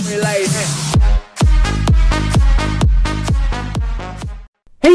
Hey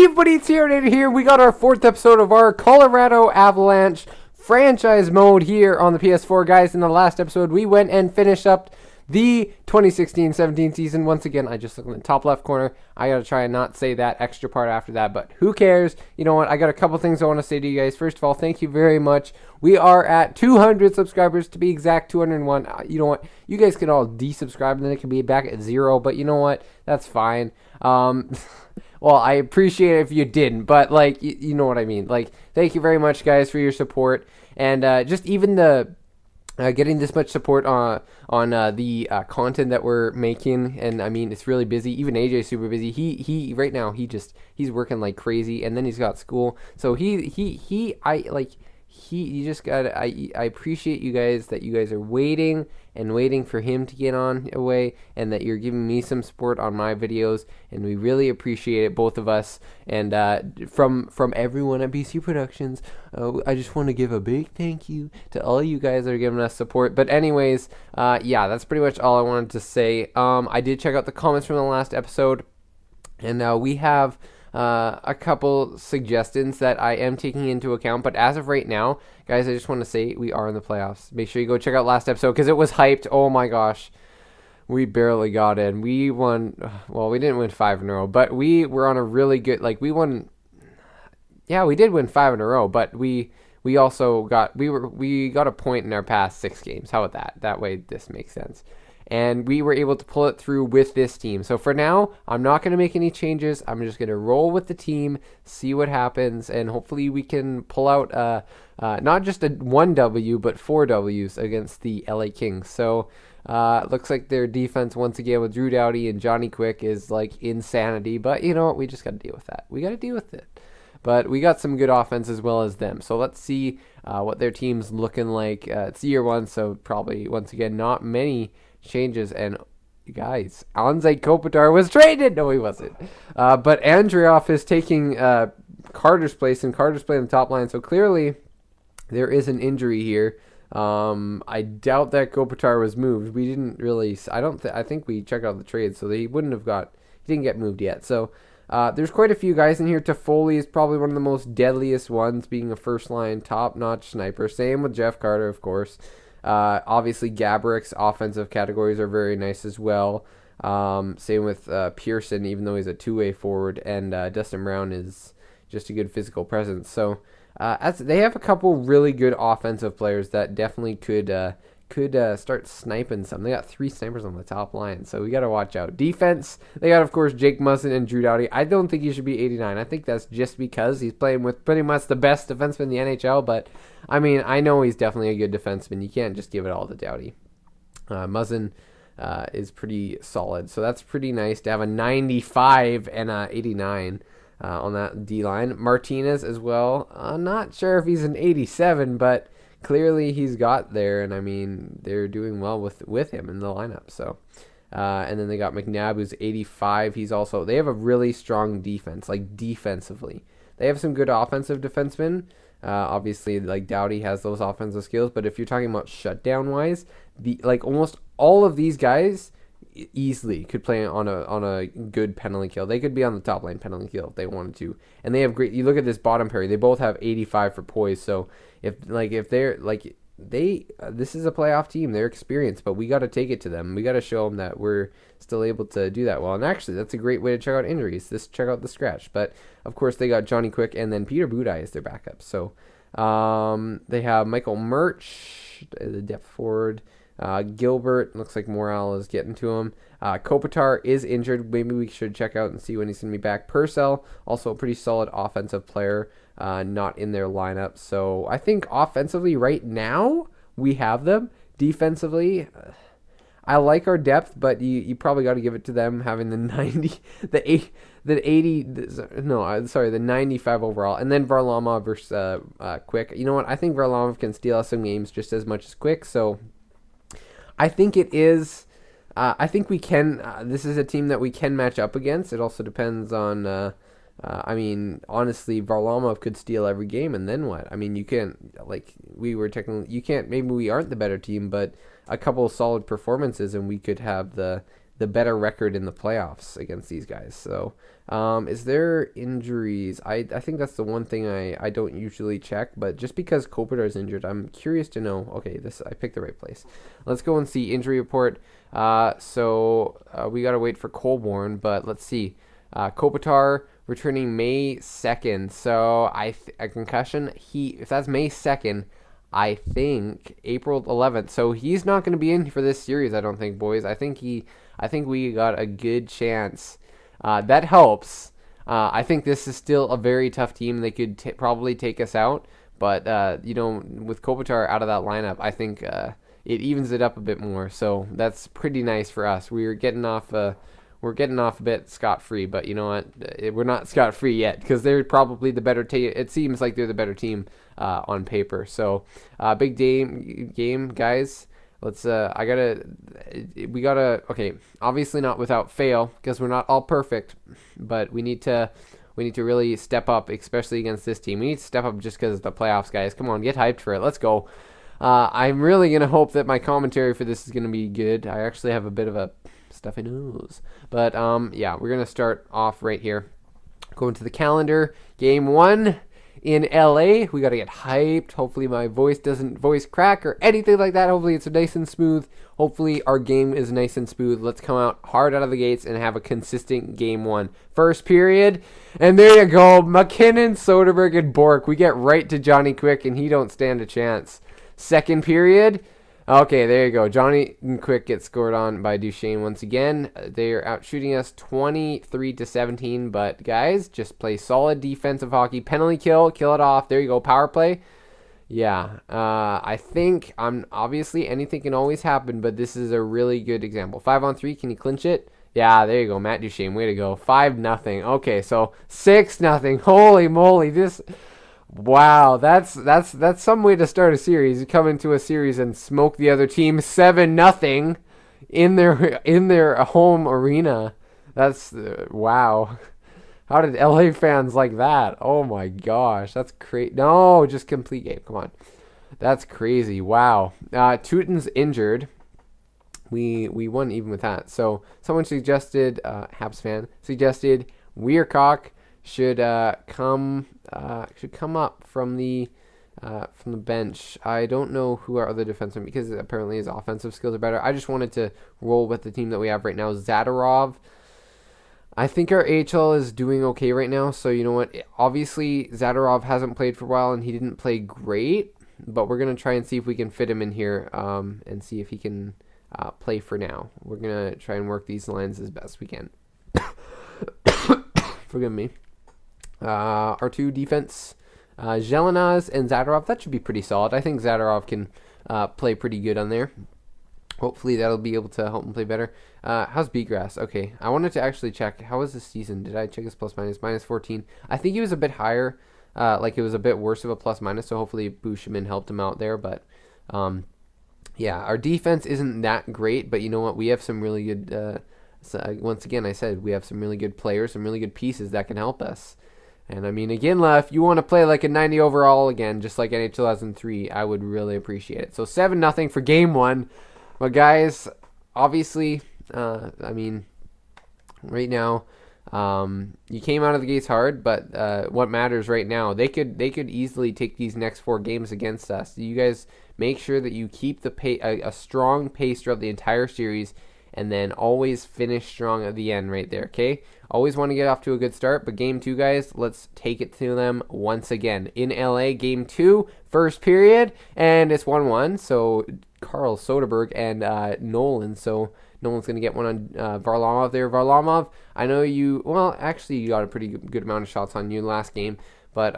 everybody, it's Aaronator here. We got our 4th episode of our Colorado Avalanche franchise mode here on the PS4, guys. In the last episode, we went and finished up the 2016-17 season. Once again, I just look in the top left corner. I gotta try and not say that extra part after that, but who cares? You know what? I got a couple things I want to say to you guys. First of all, thank you very much. We are at 200 subscribers, to be exact, 201. You know what? You guys can all desubscribe, and then it can be back at 0, but you know what? That's fine. Well, I appreciate it if you didn't, but, like, you know what I mean. Like, thank you very much, guys, for your support. And just even the getting this much support on the content that we're making. And, I mean, it's really busy. Even AJ's super busy. He right now, he's working like crazy. And then he's got school. So I appreciate you guys, that you guys are waiting for him to get on away, and that you're giving me some support on my videos, and we really appreciate it, both of us. And from everyone at BC Productions, I just want to give a big thank you to all you guys that are giving us support. But anyways, yeah, that's pretty much all I wanted to say. I did check out the comments from the last episode, and we have a couple suggestions that I am taking into account. But as of right now, guys, I just want to say we are in the playoffs. Make sure you go check out last episode, because it was hyped. Oh my gosh. We barely got in. We won. Well, we didn't win 5 in a row, but we were on a really good, like, we won. Yeah, we did win 5 in a row, but we also got, we got a point in our past 6 games. How about that? That way this makes sense. And we were able to pull it through with this team. So for now, I'm not going to make any changes. I'm just going to roll with the team, see what happens, and hopefully we can pull out not just a 1 W, but 4 Ws against the LA Kings. So looks like their defense, once again, with Drew Doughty and Johnny Quick, is like insanity. But you know what? We just got to deal with that. We got to deal with it. But we got some good offense as well as them. So let's see what their team's looking like. It's year 1, so probably, once again, not many changes. And guys, Anze Kopitar was traded. No, he wasn't. But Andreoff is taking Carter's place, and Carter's playing the top line. So clearly there is an injury here. I doubt that Kopitar was moved. We didn't really. I think we checked out the trade, so he wouldn't have got. He didn't get moved yet. So there's quite a few guys in here. Toffoli is probably one of the most deadliest ones, being a first line top-notch sniper. Same with Jeff Carter, of course. Obviously, Gabourik's offensive categories are very nice as well. Same with Pearson, even though he's a two-way forward, and Dustin Brown is just a good physical presence. So they have a couple really good offensive players that definitely could start sniping some. They got 3 snipers on the top line, so we got to watch out. Defense, they got, of course, Jake Muzzin and Drew Doughty. I don't think he should be 89. I think that's just because he's playing with pretty much the best defenseman in the NHL, but I mean, I know he's definitely a good defenseman. You can't just give it all to Doughty. Muzzin is pretty solid, so that's pretty nice to have a 95 and a 89 on that D-line. Martinez as well. I'm not sure if he's an 87, but clearly he's got there, and I mean, they're doing well with him in the lineup. So, and then they got McNabb, who's 85. They have a really strong defense, like defensively. They have some good offensive defensemen. Obviously, like Doughty has those offensive skills, but if you're talking about shutdown wise, almost all of these guys easily could play on a good penalty kill. They could be on the top line penalty kill if they wanted to. And they have great. You look at this bottom pair; they both have 85 for poise. So if they're like this is a playoff team. They're experienced, but we got to take it to them. We got to show them that we're still able to do that well. And actually, that's a great way to check out injuries. Check out the scratch. But of course, they got Johnny Quick and then Peter Budaj as their backup. So they have Michael Murch, the depth forward. Gilbert, looks like Morale is getting to him. Kopitar is injured. Maybe we should check out and see when he's going to be back. Purcell, also a pretty solid offensive player, not in their lineup. So I think offensively right now we have them. Defensively, I like our depth, but you probably got to give it to them having the 95 overall. And then Varlamov versus Quick. You know what? I think Varlamov can steal us some games just as much as Quick. So I think it is. I think we can. This is a team that we can match up against. It also depends on I mean, honestly, Varlamov could steal every game, and then what? I mean, you can't, like, we were technically, you can't, maybe we aren't the better team, but a couple of solid performances, and we could have the better record in the playoffs against these guys. So, is there injuries? I think that's the one thing I don't usually check, but just because Kopitar is injured, I'm curious to know. Okay, I picked the right place. Let's go and see injury report. We got to wait for Colborne, but let's see. Kopitar returning May 2nd. So a concussion. If that's May 2nd, I think April 11th. So he's not going to be in for this series. I don't think, boys. I think we got a good chance. That helps. I think this is still a very tough team. They could probably take us out, but with Kopitar out of that lineup, I think it evens it up a bit more. So that's pretty nice for us. We're getting off a bit scot-free, but you know what? We're not scot-free yet because they're probably the better team. It seems like they're the better team on paper. So big game, guys. Let's. We gotta. Okay, obviously not without fail because we're not all perfect, but we need to really step up, especially against this team. We need to step up just because of the playoffs, guys. Come on, get hyped for it. Let's go. I'm really gonna hope that my commentary for this is gonna be good. I actually have a bit of a stuffy nose, but yeah, we're gonna start off right here. Going to the calendar, game 1 in LA. We gotta get hyped. Hopefully my voice doesn't crack or anything like that. Hopefully it's nice and smooth. Hopefully our game is nice and smooth. Let's come out hard out of the gates and have a consistent game 1. First period, and there you go. McKinnon, Soderberg, and Bork. We get right to Johnny Quick, and he don't stand a chance. Second period. Okay, there you go. Johnny Quick gets scored on by Duchesne once again. They are out shooting us 23-17, but guys, just play solid defensive hockey. Penalty kill it off. There you go. Power play. Yeah, I think obviously anything can always happen, but this is a really good example. 5-on-3, can you clinch it? Yeah, there you go. Matt Duchesne, way to go. 5-0. Okay, so 6-0. Holy moly, this. Wow, that's some way to start a series. You come into a series and smoke the other team 7-0 in their home arena. That's wow. How did LA fans like that? Oh my gosh, that's crazy. No, just complete game. Come on, that's crazy. Wow. Teuton's injured. We won even with that. So someone suggested, Habs fan suggested Weircock should come up from the bench. I don't know who our other defensemen, because apparently his offensive skills are better. I just wanted to roll with the team that we have right now. Zadorov. I think our AHL is doing okay right now. So you know what? Obviously Zadorov hasn't played for a while and he didn't play great, but we're gonna try and see if we can fit him in here and see if he can play for now. We're gonna try and work these lines as best we can. Forgive me. Our two defense, Zelenaz and Zadorov, that should be pretty solid. I think Zadorov can play pretty good on there. Hopefully that'll be able to help him play better. How's Beatgrass? Okay, I wanted to actually check. How was this season? Did I check his plus minus? -14. I think he was a bit higher. Like it was a bit worse of a plus minus, so hopefully Bushman helped him out there. But yeah, our defense isn't that great, but you know what? We have some really good, once again, I said we have some really good players, some really good pieces that can help us. And I mean, again, if you want to play like a 90 overall again, just like NHL 2003, I would really appreciate it. So 7-0 for game 1. But guys, obviously, I mean, right now, you came out of the gates hard, but what matters right now, they could easily take these next 4 games against us. You guys make sure that you keep a strong pace throughout the entire series, and then always finish strong at the end right there, okay? Always want to get off to a good start, but game 2, guys, let's take it to them once again. In LA, game 2, first period, and it's 1-1, so Carl Soderberg and Nolan, so Nolan's going to get one on Varlamov there. Varlamov, I know you got a pretty good amount of shots on you last game, but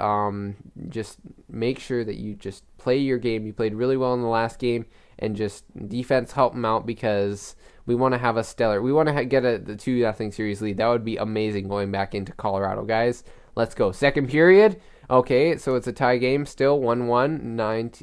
just make sure that you just play your game. You played really well in the last game, and just defense help them out because we want to have a stellar. We want to get the 2-0 series lead. That would be amazing going back into Colorado, guys. Let's go. Second period. Okay, so it's a tie game still, 1-1.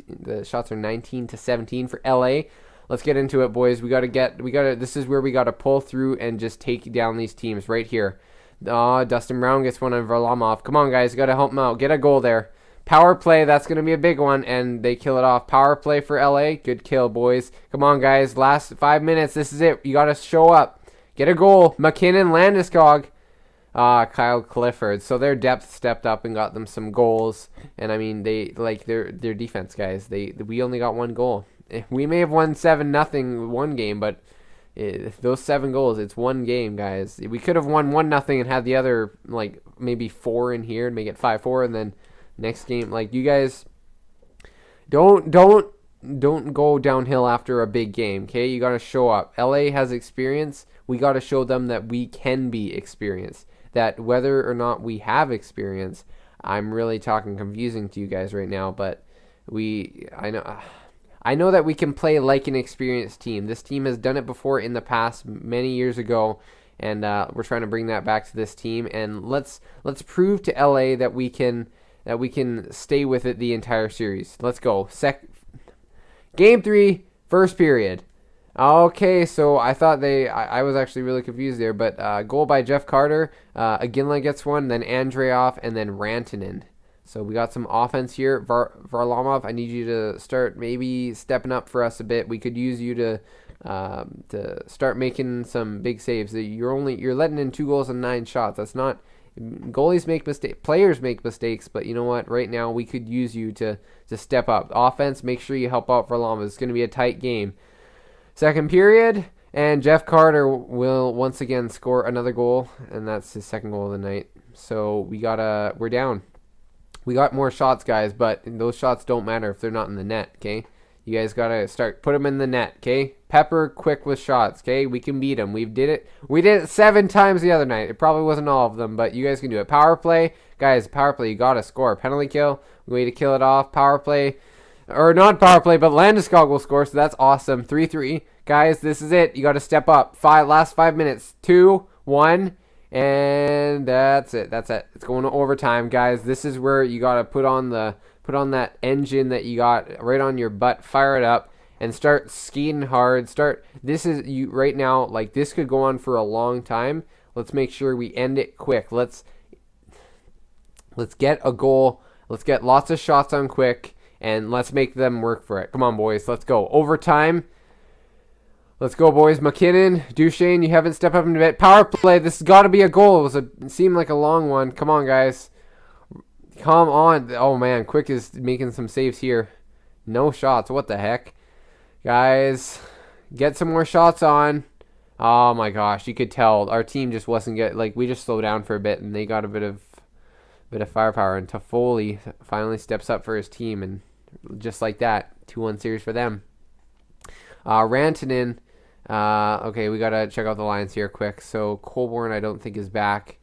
The shots are 19-17 for LA. Let's get into it, boys. This is where we gotta pull through and just take down these teams right here. Oh, Dustin Brown gets one on Varlamov. Come on, guys. You got to help him out. Get a goal there. Power play. That's going to be a big one. And they kill it off. Power play for LA. Good kill, boys. Come on, guys. Last 5 minutes. This is it. You got to show up. Get a goal. McKinnon, Landeskog. Kyle Clifford. So their depth stepped up and got them some goals. And I mean, they like their defense, guys. We only got one goal. We may have won 7-0 one game, but those 7 goals, it's one game, guys. We could have won 1-0 and had the other like maybe 4 in here and make it 5-4, and then next game, like, you guys don't go downhill after a big game. Okay, you got to show up. LA has experience. We got to show them that we can be experienced. That whether or not we have experience, I'm really talking confusing to you guys right now, but I know that we can play like an experienced team. This team has done it before in the past, many years ago, and we're trying to bring that back to this team. And let's prove to LA that we can stay with it the entire series. Let's go. Game 3, first period. Okay, so I thought I was actually really confused there, but goal by Jeff Carter. Aginla gets one, then Andreoff, and then Rantanen. So we got some offense here. Varlamov, I need you to start maybe stepping up for us a bit. We could use you to start making some big saves. You're letting in 2 goals and 9 shots. That's not. Goalies make mistakes. Players make mistakes, but you know what? Right now we could use you to step up. Offense, make sure you help out Varlamov. It's going to be a tight game. Second period, and Jeff Carter will once again score another goal, and that's his second goal of the night. So we're down. We got more shots, guys, but those shots don't matter if they're not in the net, okay? You guys got to put them in the net, okay? Pepper quick with shots, okay? We can beat them. We did it 7 times the other night. It probably wasn't all of them, but you guys can do it. Power play, guys, power play, you got to score. Penalty kill, way to kill it off. Power play, or not power play, but Landeskog will score, so that's awesome. 3-3. Guys, this is it. You got to step up. Last 5 minutes. 2, 1, and that's it. It's going to overtime, guys. This is where you got to put on that engine that you got right on your butt, fire it up, and start skating hard. This is you right now. Like, this could go on for a long time. Let's make sure we end it quick. Let's get a goal. Let's get lots of shots on quick, and let's make them work for it. Come on, boys. Let's go. Overtime. Let's go, boys. McKinnon, Duchesne, you haven't stepped up in a bit. Power play. This has got to be a goal. It seemed like a long one. Come on, guys. Come on. Oh, man. Quick is making some saves here. No shots. What the heck? Guys, get some more shots on. Oh, my gosh. You could tell our team just wasn't getting... Like, we just slowed down for a bit, and they got a bit of firepower. And Toffoli finally steps up for his team, and just like that, 2-1 series for them. Rantanen... okay, we got to check out the lines here quick. So Colborne, I don't think, is back.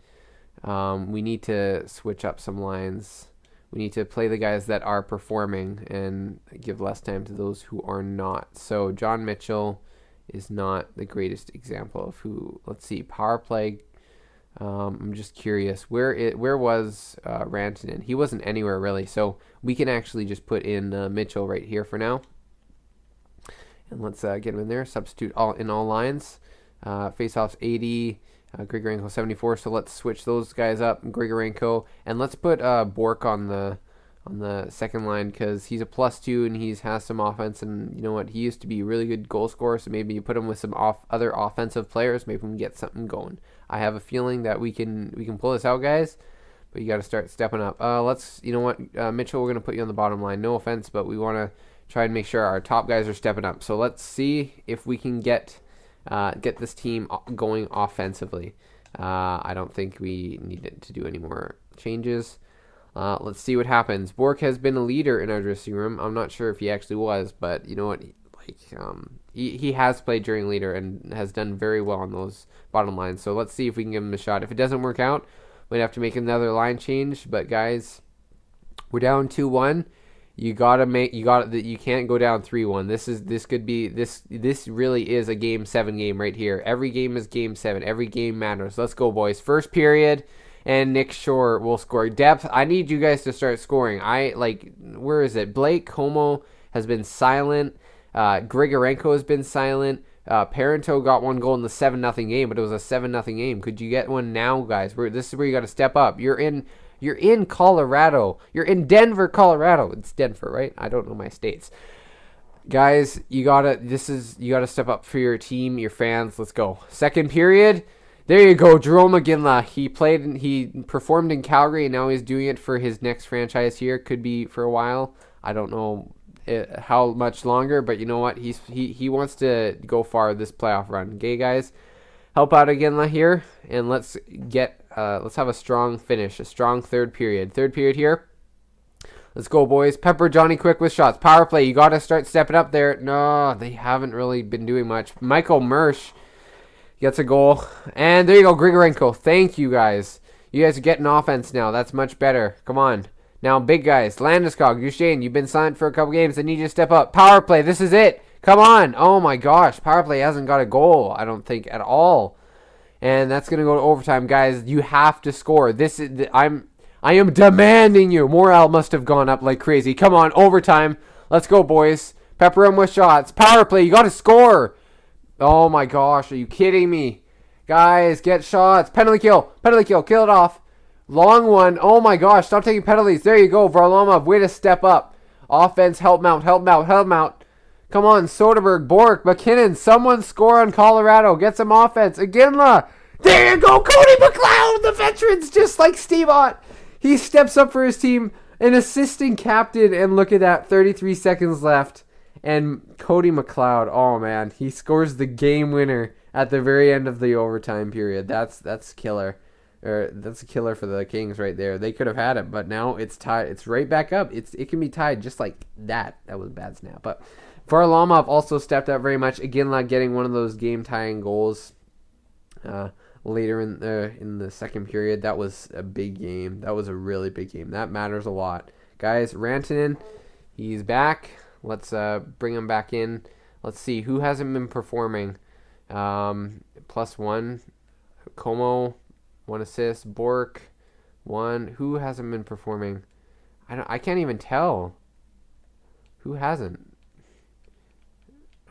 We need to switch up some lines. We need to play the guys that are performing and give less time to those who are not. So John Mitchell is not the greatest example of who. Let's see, power play. I'm just curious. Where was Rantanen? He wasn't anywhere really. So we can actually just put in Mitchell right here for now. And let's get him in there. Substitute all lines. Faceoffs 80. Grigorenko 74. So let's switch those guys up. Grigorenko, and let's put Bork on the second line because he's a +2 and he has some offense. And you know what? He used to be a really good goal scorer. So maybe you put him with some other offensive players. Maybe we can get something going. I have a feeling that we can pull this out, guys. But you got to start stepping up. You know what, Mitchell, we're gonna put you on the bottom line. No offense, but we want to try and make sure our top guys are stepping up. So let's see if we can get this team going offensively. I don't think we need to do any more changes. Let's see what happens. Bork has been a leader in our dressing room. I'm not sure if he actually was, but you know what? He has played during leader and has done very well on those bottom lines. So let's see if we can give him a shot. If it doesn't work out, we'd have to make another line change. But guys, we're down 2-1. You can't go down 3-1. This really is a Game 7 game right here. Every game is Game 7. Every game matters. Let's go, boys. First period, and Nick Shore will score. Depth, I need you guys to start scoring. Where is it? Blake Como has been silent. Grigorenko has been silent. Parento got 1 goal in the 7-0 game, but it was a 7-0 game. Could you get one now, guys? This is where you got to step up. You're in Colorado. You're in Denver, Colorado. It's Denver, right? I don't know my states. Guys, you gotta step up for your team, your fans. Let's go. Second period. There you go, Jarome Iginla. He performed in Calgary, and now he's doing it for his next franchise here. Could be for a while. I don't know how much longer, but you know what? He wants to go far this playoff run. Okay, guys, help out Iginla here, and let's have a strong finish, a strong third period. Third period here. Let's go, boys. Pepper Johnny Quick with shots. Power play. You got to start stepping up there. No, they haven't really been doing much. Michael Mersch gets a goal. And there you go, Grigorenko. Thank you, guys. You guys are getting offense now. That's much better. Come on. Now, big guys. Landeskog, Duchesne, you've been silent for a couple games. I need you to step up. Power play. This is it. Come on. Oh, my gosh. Power play hasn't got a goal, I don't think, at all. And that's going to go to overtime, guys. You have to score. I am demanding you. Morale must have gone up like crazy. Come on, overtime. Let's go, boys. Pepper him with shots. Power play. You got to score. Oh, my gosh. Are you kidding me? Guys, get shots. Penalty kill. Penalty kill. Kill it off. Long one. Oh, my gosh. Stop taking penalties. There you go. Varlamov, way to step up. Offense, help mount. Help mount. Help mount. Come on, Soderberg, Bork, McKinnon. Someone score on Colorado. Get some offense. Iginla. There you go. Cody McLeod, the veterans, just like Steve Ott. He steps up for his team, an assistant captain, and look at that, 33 seconds left. And Cody McLeod, oh man, he scores the game winner at the very end of the overtime period. That's killer. That's a killer for the Kings right there. They could have had it, but now it's tied. It's right back up. It can be tied just like that. That was a bad snap. But Varlamov also stepped up very much. Again, like getting one of those game-tying goals. Later in the second period. That was a big game. That was a really big game. That matters a lot. Guys, Rantanen, he's back. Let's bring him back in. Let's see. Who hasn't been performing? +1. Como, 1 assist. Bork, 1. Who hasn't been performing? I can't even tell. Who hasn't?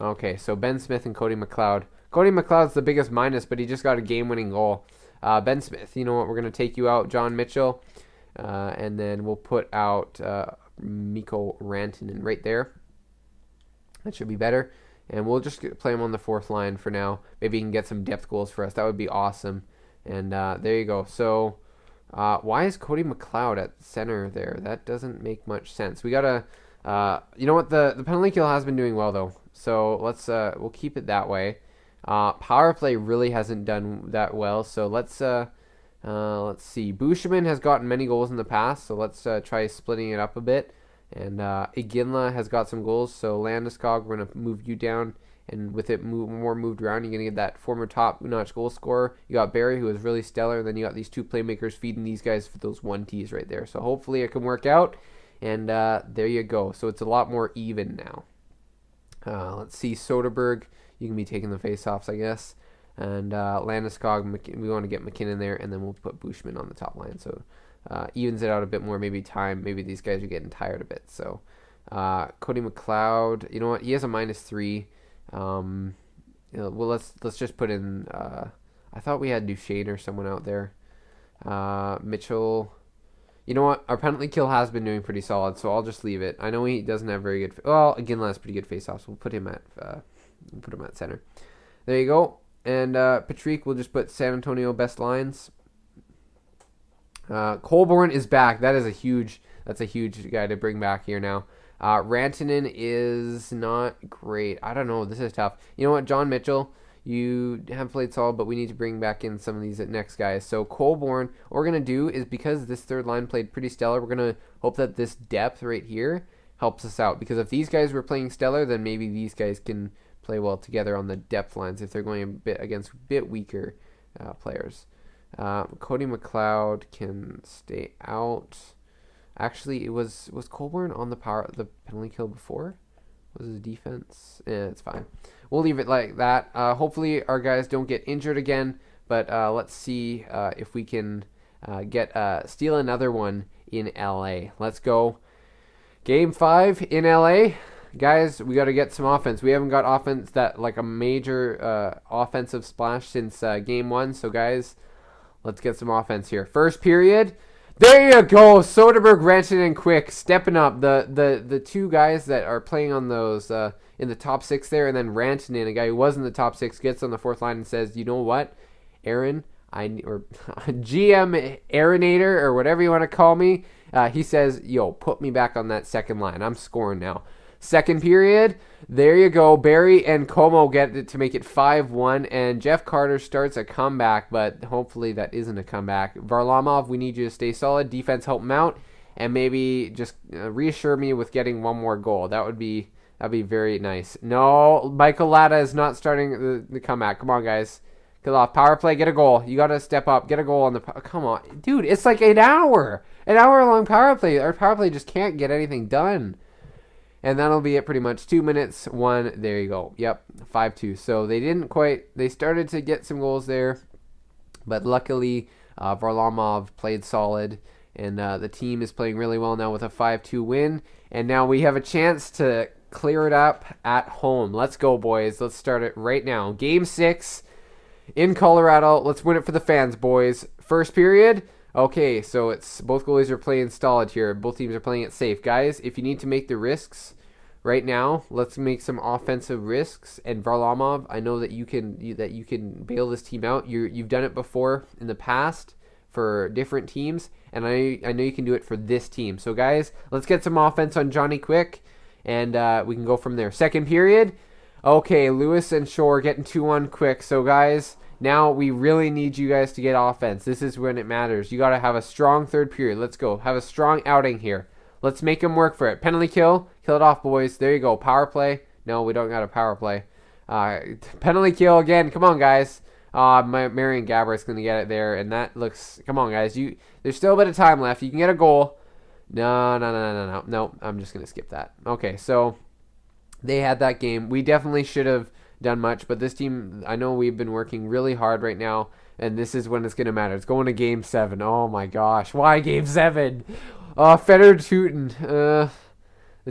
Okay, so Ben Smith and Cody McLeod. Cody McLeod's the biggest minus, but he just got a game-winning goal. Ben Smith, you know what? We're going to take you out. John Mitchell. And then we'll put out Mikko Rantanen right there. That should be better. And we'll just play him on the fourth line for now. Maybe he can get some depth goals for us. That would be awesome. And there you go. So why is Cody McLeod at center there? That doesn't make much sense. We got to... you know what? The penalty kill has been doing well, though. So we'll keep it that way. Power play really hasn't done that well, so let's see. Bushman has gotten many goals in the past, so let's try splitting it up a bit. And Iginla has got some goals, so Landeskog, we're going to move you down, and with it more moved around, you're going to get that former top-notch goal scorer. You got Barry, who is really stellar, and then you got these two playmakers feeding these guys for those 1Ts right there. So hopefully it can work out, and there you go. So it's a lot more even now. Let's see, Soderberg. You can be taking the face-offs, I guess. And Landeskog, we want to get McKinnon there, and then we'll put Bushman on the top line. So evens it out a bit more, maybe time. Maybe these guys are getting tired a bit. So Cody McLeod, you know what? He has a -3. Well, let's just put in. I thought we had Duchesne or someone out there. Mitchell. You know what? Our penalty kill has been doing pretty solid, so I'll just leave it. I know he doesn't have very good. Well, again, has pretty good face-offs. We'll put him at. We'll put him at center. There you go. And Patrick, we'll just put San Antonio best lines. Colborne is back. That's a huge guy to bring back here now. Rantanen is not great. I don't know. This is tough. You know what, John Mitchell, you have played solid, but we need to bring back in some of these next guys. So Colborne, what we're going to do is, because this third line played pretty stellar, we're going to hope that this depth right here helps us out. Because if these guys were playing stellar, then maybe these guys can play well together on the depth lines if they're going a bit against a bit weaker players. Cody McLeod can stay out. Actually, was Colborne on the penalty kill before? Was his defense? It's fine. We'll leave it like that. Hopefully our guys don't get injured again, but let's see if we can steal another one in LA. Let's go. Game 5 in LA. guys, we got to get some offense. We haven't got offense that like a major offensive splash since game 1. So guys, let's get some offense here. First period. There you go. Soderberg, Rantanen, and Quick stepping up. The two guys that are playing on those in the top 6 there, and then Rantanen, a guy who was in the top 6, gets on the 4th line and says, "You know what, Aaron, or GM Aaronator, or whatever you want to call me." He says, "Yo, put me back on that second line. I'm scoring now." Second period, there you go. Barrie and Como get it to make it 5-1, and Jeff Carter starts a comeback, but hopefully that isn't a comeback. Varlamov, we need you to stay solid. Defense, help him out, and maybe just reassure me with getting one more goal. That'd be very nice. No, Michael Latta is not starting the comeback. Come on, guys. Get off. Power play, get a goal. You got to step up. Get a goal on the... Come on. Dude, it's like an hour. An hour-long power play. Our power play just can't get anything done. And that'll be it pretty much. 2 minutes, 1. There you go. Yep, 5-2. So they didn't quite... They started to get some goals there. But luckily, Varlamov played solid. And the team is playing really well now with a 5-2 win. And now we have a chance to clear it up at home. Let's go, boys. Let's start it right now. Game 6 in Colorado. Let's win it for the fans, boys. First period... Okay, so it's both goalies are playing solid here. Both teams are playing it safe. Guys, if you need to make the risks right now, let's make some offensive risks. And Varlamov, I know that you can bail this team out. You've done it before in the past for different teams, and I know you can do it for this team. So guys, let's get some offense on Johnny Quick, and we can go from there. Second period. Okay, Lewis and Shore getting 2-1 quick. So guys, now we really need you guys to get offense. This is when it matters. You got to have a strong third period. Let's go. Have a strong outing here. Let's make them work for it. Penalty kill. Kill it off, boys. There you go. Power play. No, we don't got a power play. Penalty kill again. Come on, guys. Marion Gaborit's going to get it there. And that looks... Come on, guys. There's still a bit of time left. You can get a goal. No. No, I'm just going to skip that. Okay, so they had that game. We definitely should have done much, but this team, I know we've been working really hard right now, and this is when it's going to matter. It's going to Game 7. Oh my gosh, why Game 7? Feder Tootin. The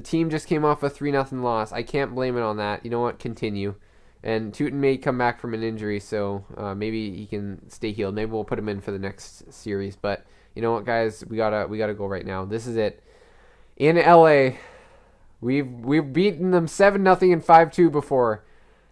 team just came off a 3-0 loss. I can't blame it on that. You know what? Continue. And Tootin may come back from an injury, so maybe he can stay healed. Maybe we'll put him in for the next series. But you know what, guys? We gotta go right now. This is it. In LA, we've beaten them 7-0 and 5-2 before.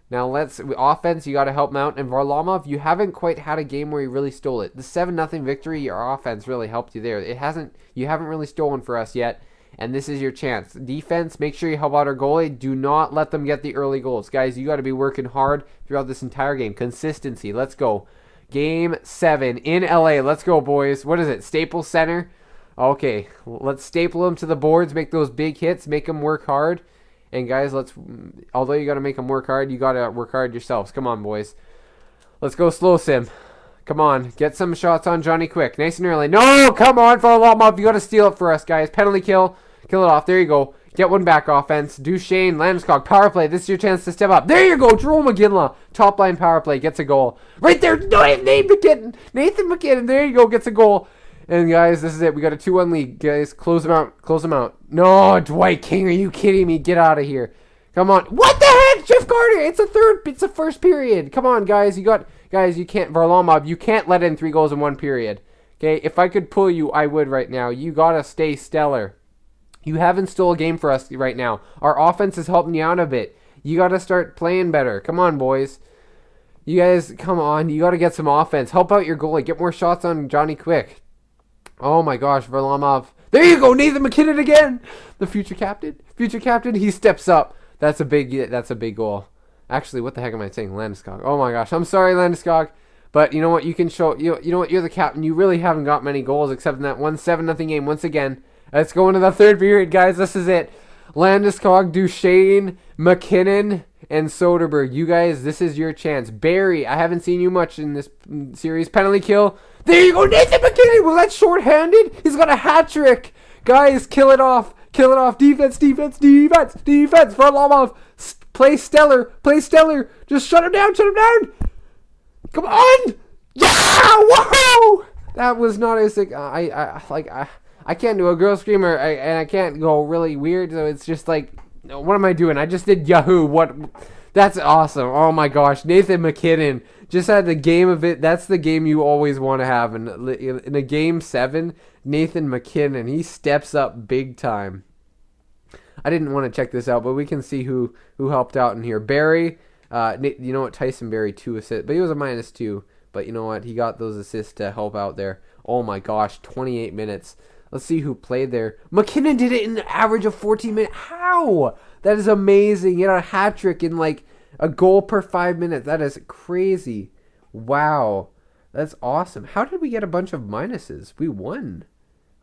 Now offense, you got to help them out. And Varlamov, you haven't quite had a game where you really stole it. The 7-0 victory, your offense really helped you there. You haven't really stolen for us yet, and this is your chance. Defense, make sure you help out our goalie. Do not let them get the early goals. Guys, you got to be working hard throughout this entire game. Consistency. Let's go. Game 7 in LA. Let's go, boys. What is it? Staples Center? Okay, let's staple them to the boards, make those big hits, make them work hard. And guys, although you got to make them work hard, you got to work hard yourselves. Come on, boys. Let's go slow sim. Come on, get some shots on Johnny Quick. Nice and early. No, come on, Varlamov. You got to steal it for us, guys. Penalty kill. Kill it off. There you go. Get one back, offense. Duchesne, Landeskog, power play. This is your chance to step up. There you go. Jerome McGinley, top line power play, gets a goal. Right there. No, Nathan McKinnon. There you go. Gets a goal. And guys, this is it. We got a 2-1 lead. Guys, close them out. Close them out. No, Dwight King, are you kidding me? Get out of here. Come on. What the heck? Jeff Carter. It's a first period. Come on, guys. You can't, Varlamov, you can't let in 3 goals in 1 period. Okay? If I could pull you, I would right now. You got to stay stellar. You haven't stole a game for us right now. Our offense is helping you out a bit. You got to start playing better. Come on, boys. You guys, come on. You got to get some offense. Help out your goalie. Get more shots on Johnny Quick. Oh my gosh, Varlamov. There you go, Nathan McKinnon again. The future captain, he steps up. That's a big goal. Actually, what the heck am I saying? Landeskog. Oh my gosh, I'm sorry, Landeskog. But you know what? You can show. You know what? You're the captain. You really haven't got many goals except in that 7-0 game. Once again, let's go into the third period, guys. This is it. Landeskog, Duchesne, McKinnon, and Soderberg. You guys, this is your chance. Barrie, I haven't seen you much in this series. Penalty kill. There you go, Nathan McKinnon. Well, that's short-handed. He's got a hat trick. Guys, kill it off. Kill it off. Defense. Varlamov, play stellar. Just shut him down. Come on. Yeah, whoa. That was not as I can't do a girl screamer, and I can't go really weird, so it's just like What am I doing? I just did Yahoo. What? That's awesome. Oh my gosh. Nathan McKinnon just had the game of it. That's the game you always want to have. In a game 7, Nathan McKinnon, he steps up big time. I didn't want to check this out, but we can see who helped out in here. Barry, you know what? Tyson Barry, 2 assists, but he was a -2. But you know what? He got those assists to help out there. Oh my gosh, 28 minutes. Let's see who played there. McKinnon did it in an average of 14 minutes. How? That is amazing. He had a hat trick in like a goal per 5 minutes. That is crazy. Wow. That's awesome. How did we get a bunch of minuses? We won.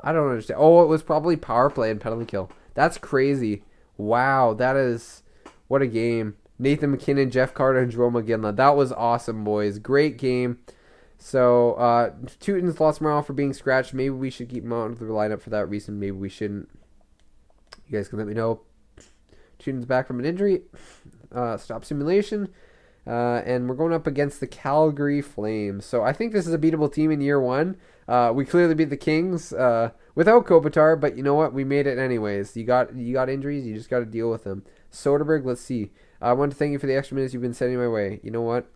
I don't understand. Oh, it was probably power play and penalty kill. That's crazy. Wow. That is... What a game. Nathan McKinnon, Jeff Carter, and Jerome McGinley. That was awesome, boys. Great game. So, Teuton's lost morale for being scratched. Maybe we should keep him out of the lineup for that reason. Maybe we shouldn't. You guys can let me know. Teuton's back from an injury. Stop simulation. And we're going up against the Calgary Flames. So, I think this is a beatable team in year 1. We clearly beat the Kings without Kopitar, but you know what? We made it anyways. You got injuries. You just got to deal with them. Soderberg, let's see. I want to thank you for the extra minutes you've been sending my way. You know what?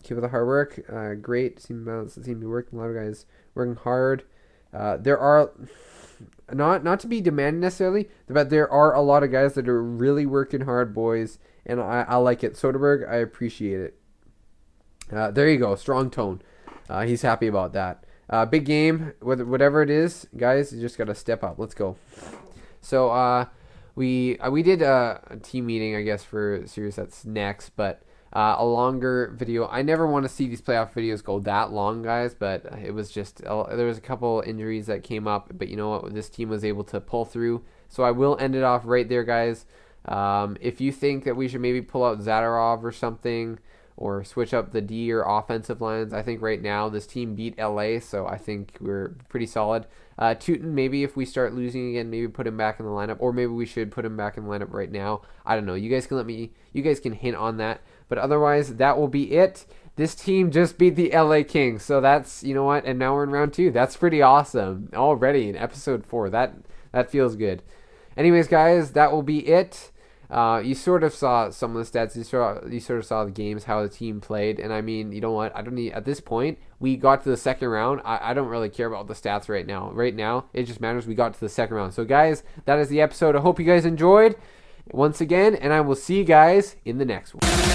Keep up the hard work. Great team balance. The team be working. A lot of guys working hard. There are not to be demanding necessarily, but there are a lot of guys that are really working hard, boys, and I like it. Soderberg, I appreciate it. There you go. Strong tone. He's happy about that. Big game. Whatever it is, guys, you just got to step up. Let's go. So we did a team meeting, I guess, for a series that's next, but a longer video. I never want to see these playoff videos go that long, guys, but it was just, there was a couple injuries that came up, but you know what, this team was able to pull through, so I will end it off right there, guys. If you think that we should maybe pull out Zadorov or something, or switch up the D or offensive lines, I think right now this team beat LA, so I think we're pretty solid. Teuton, maybe if we start losing again, maybe put him back in the lineup, or maybe we should put him back in the lineup right now. I don't know. You guys can hint on that. But otherwise, that will be it. This team just beat the LA Kings, so that's, you know what, and now we're in round 2. That's pretty awesome already in episode 4. That feels good. Anyways, guys, that will be it. You sort of saw some of the stats. You sort of saw the games, how the team played, and I mean, you know what? I don't need, at this point, we got to the second round. I don't really care about the stats right now. Right now, it just matters we got to the second round. So, guys, that is the episode. I hope you guys enjoyed once again, and I will see you guys in the next one.